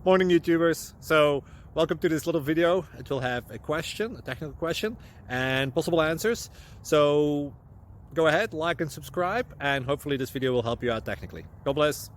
Morning YouTubers. So welcome to this little video. It will have a question, a technical question, and possible answers. So go ahead, like and subscribe, and hopefully this video will help you out technically. God bless.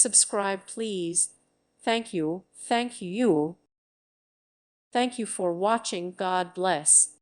Subscribe, please. Thank you. Thank you. Thank you for watching. God bless.